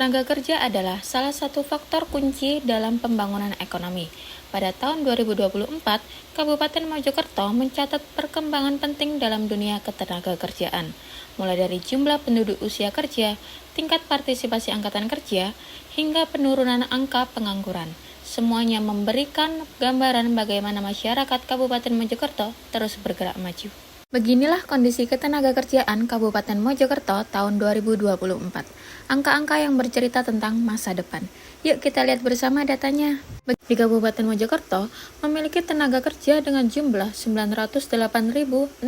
Tenaga kerja adalah salah satu faktor kunci dalam pembangunan ekonomi. Pada tahun 2024, Kabupaten Mojokerto mencatat perkembangan penting dalam dunia ketenagakerjaan, mulai dari jumlah penduduk usia kerja, tingkat partisipasi angkatan kerja, hingga penurunan angka pengangguran. Semuanya memberikan gambaran bagaimana masyarakat Kabupaten Mojokerto terus bergerak maju. Beginilah kondisi ketenagakerjaan Kabupaten Mojokerto tahun 2024. Angka-angka yang bercerita tentang masa depan. Yuk kita lihat bersama datanya. Di Kabupaten Mojokerto memiliki tenaga kerja dengan jumlah 908.607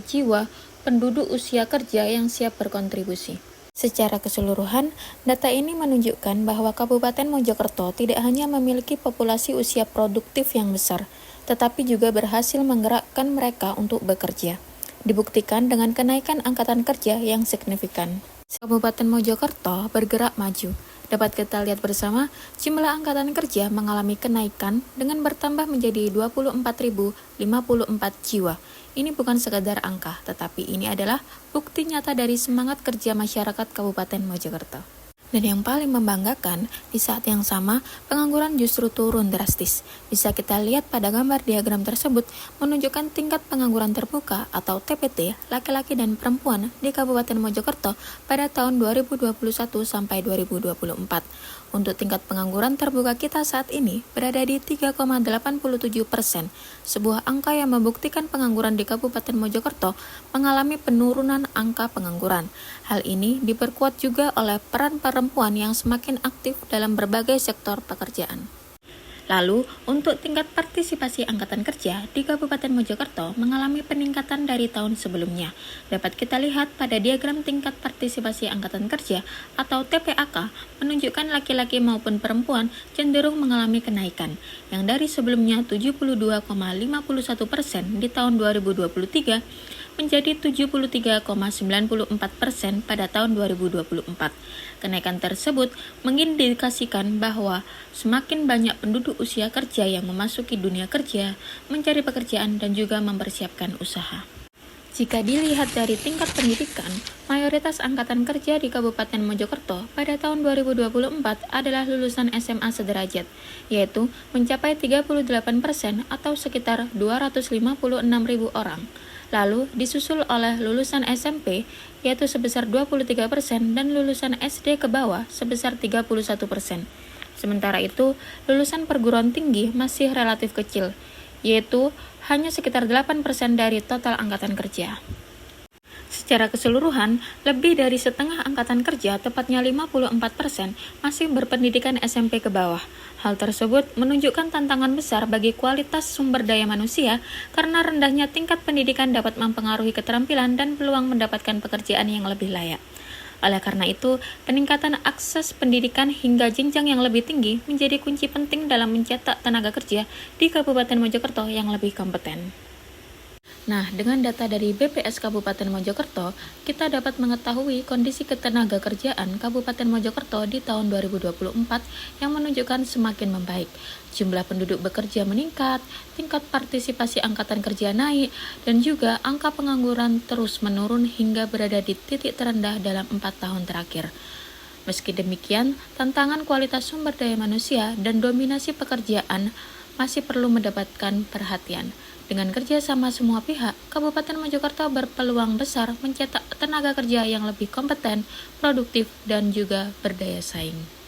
jiwa penduduk usia kerja yang siap berkontribusi. Secara keseluruhan, data ini menunjukkan bahwa Kabupaten Mojokerto tidak hanya memiliki populasi usia produktif yang besar, tetapi juga berhasil menggerakkan mereka untuk bekerja. Dibuktikan dengan kenaikan angkatan kerja yang signifikan. Kabupaten Mojokerto bergerak maju. Dapat kita lihat bersama, jumlah angkatan kerja mengalami kenaikan dengan bertambah menjadi 24.054 jiwa. Ini bukan sekadar angka, tetapi ini adalah bukti nyata dari semangat kerja masyarakat Kabupaten Mojokerto. Dan yang paling membanggakan, di saat yang sama, pengangguran justru turun drastis. Bisa kita lihat pada gambar diagram tersebut, menunjukkan tingkat pengangguran terbuka atau TPT laki-laki dan perempuan di Kabupaten Mojokerto pada tahun 2021 sampai 2024. Untuk tingkat pengangguran terbuka kita saat ini berada di 3,87%, sebuah angka yang membuktikan pengangguran di Kabupaten Mojokerto mengalami penurunan angka pengangguran. Hal ini diperkuat juga oleh peran perempuan yang semakin aktif dalam berbagai sektor pekerjaan. Lalu, untuk tingkat partisipasi angkatan kerja di Kabupaten Mojokerto mengalami peningkatan dari tahun sebelumnya. Dapat kita lihat pada diagram tingkat partisipasi angkatan kerja atau TPAK menunjukkan laki-laki maupun perempuan cenderung mengalami kenaikan, yang dari sebelumnya 72,51% di tahun 2023 menjadi 73,94% pada tahun 2024. Kenaikan tersebut mengindikasikan bahwa semakin banyak penduduk usia kerja yang memasuki dunia kerja, mencari pekerjaan, dan juga mempersiapkan usaha. Jika dilihat dari tingkat pendidikan, mayoritas angkatan kerja di Kabupaten Mojokerto pada tahun 2024 adalah lulusan SMA sederajat, yaitu mencapai 38% atau sekitar 256.000 orang. Lalu disusul oleh lulusan SMP, yaitu sebesar 23%, dan lulusan SD ke bawah sebesar 31%. Sementara itu, lulusan perguruan tinggi masih relatif kecil, yaitu hanya sekitar 8% dari total angkatan kerja. Secara keseluruhan, lebih dari setengah angkatan kerja, tepatnya 54%, masih berpendidikan SMP ke bawah. Hal tersebut menunjukkan tantangan besar bagi kualitas sumber daya manusia karena rendahnya tingkat pendidikan dapat mempengaruhi keterampilan dan peluang mendapatkan pekerjaan yang lebih layak. Oleh karena itu, peningkatan akses pendidikan hingga jenjang yang lebih tinggi menjadi kunci penting dalam mencetak tenaga kerja di Kabupaten Mojokerto yang lebih kompeten. Nah, dengan data dari BPS Kabupaten Mojokerto, kita dapat mengetahui kondisi ketenagakerjaan Kabupaten Mojokerto di tahun 2024 yang menunjukkan semakin membaik. Jumlah penduduk bekerja meningkat, tingkat partisipasi angkatan kerja naik, dan juga angka pengangguran terus menurun hingga berada di titik terendah dalam 4 tahun terakhir. Meski demikian, tantangan kualitas sumber daya manusia dan dominasi pekerjaan masih perlu mendapatkan perhatian. Dengan kerjasama semua pihak, Kabupaten Mojokerto berpeluang besar mencetak tenaga kerja yang lebih kompeten, produktif, dan juga berdaya saing.